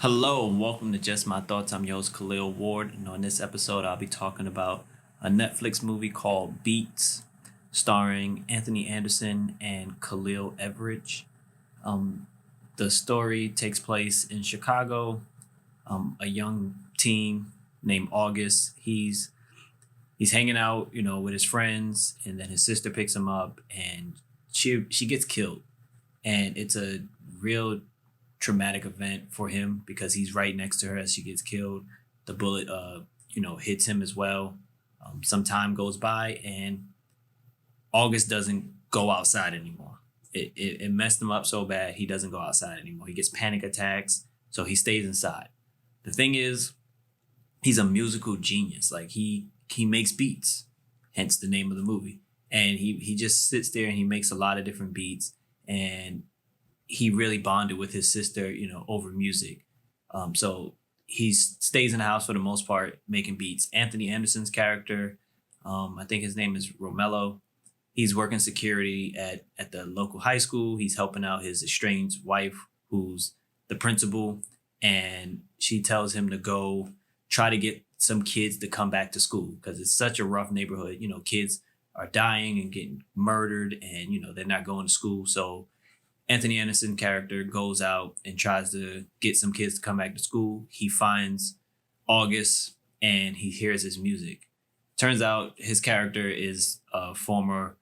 Hello and welcome to Just My Thoughts. I'm your host Khaleel Ward, and on this episode, I'll be talking about a Netflix movie called Beats, starring Anthony Anderson and Khalil Everidge. Um, the story takes place in Chicago. A young teen named August. He's hanging out, with his friends, and then his sister picks him up, and she gets killed, and it's a real traumatic event for him because he's right next to her as she gets killed. The bullet, hits him as well. Some time goes by, and August doesn't go outside anymore. It messed him up so bad he doesn't go outside anymore. He gets panic attacks, so he stays inside. The thing is, he's a musical genius. Like he makes beats, hence the name of the movie. And he just sits there and he makes a lot of different beats. And he really bonded with his sister, over music. So he stays in the house for the most part, making beats. Anthony Anderson's character, I think his name is Romello. He's working security at the local high school. He's helping out his estranged wife, who's the principal, and she tells him to go try to get some kids to come back to school because it's such a rough neighborhood. Kids are dying and getting murdered, and they're not going to school. So Anthony Anderson character goes out and tries to get some kids to come back to school. He finds August and he hears his music. Turns out his character is a former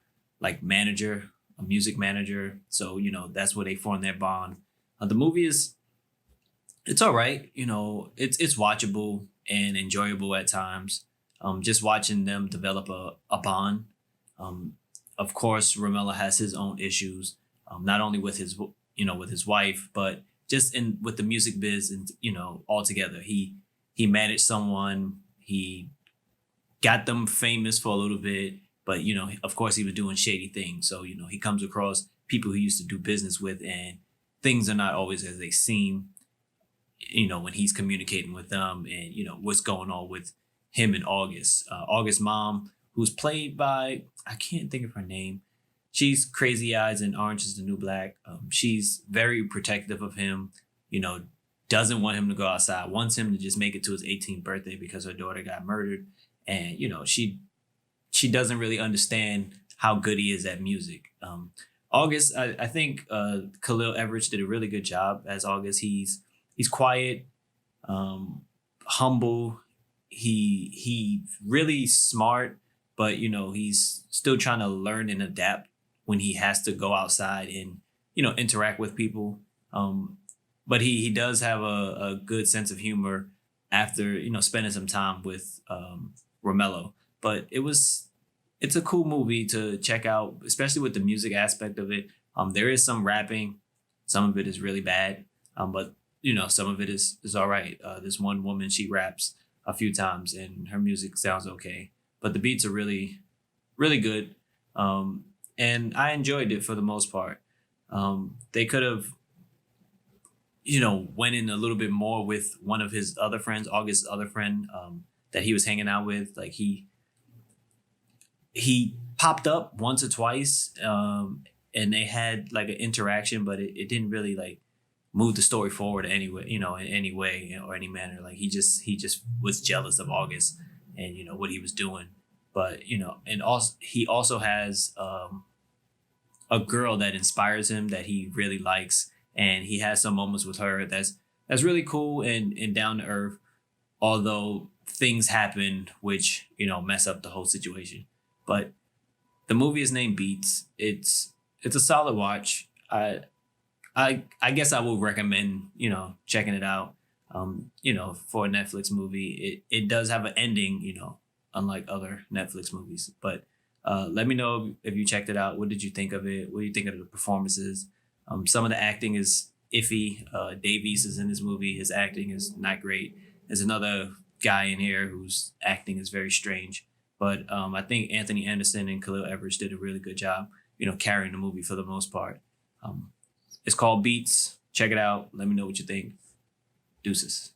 manager, a music manager. So, that's where they form their bond. The movie it's all right. It's watchable and enjoyable at times. Just watching them develop a bond. Um, of course, Romello has his own issues, not only with his wife, but just in with the music biz and altogether. He managed someone. He got them famous for a little bit, but of course, he was doing shady things. So he comes across people he used to do business with, and things are not always as they seem. When he's communicating with them, and what's going on with him and August. August's mom, who's played by, I can't think of her name. She's crazy eyes in Orange is the New Black. She's very protective of him, you know, doesn't want him to go outside, wants him to just make it to his 18th birthday because her daughter got murdered. And, she doesn't really understand how good he is at music. August, I think Khalil Everidge did a really good job as August. He's quiet, humble. He really smart, but he's still trying to learn and adapt when he has to go outside and interact with people. But he does have a good sense of humor after spending some time with Romello. But it's a cool movie to check out, especially with the music aspect of it. There is some rapping, some of it is really bad, but some of it is all right. This one woman, she raps a few times and her music sounds okay, but the beats are really really good. And I enjoyed it for the most part. They could have went in a little bit more with one of his other friends, August's other friend, that he was hanging out with. Like he popped up once or twice, and they had like an interaction, but it didn't really like move the story forward anyway, in any way or any manner. Like he just was jealous of August and what he was doing. But and also he also has a girl that inspires him that he really likes, and he has some moments with her that's really cool and down to earth. Although things happen which mess up the whole situation, but the movie is named Beats. It's a solid watch. I guess I would recommend checking it out. For a Netflix movie, it does have an ending. Unlike other Netflix movies, but let me know if you checked it out. What did you think of it? What do you think of the performances? Some of the acting is iffy. Davies is in this movie. His acting is not great. There's another guy in here whose acting is very strange. But I think Anthony Anderson and Khalil Everidge did a really good job, carrying the movie for the most part. It's called Beats. Check it out. Let me know what you think. Deuces.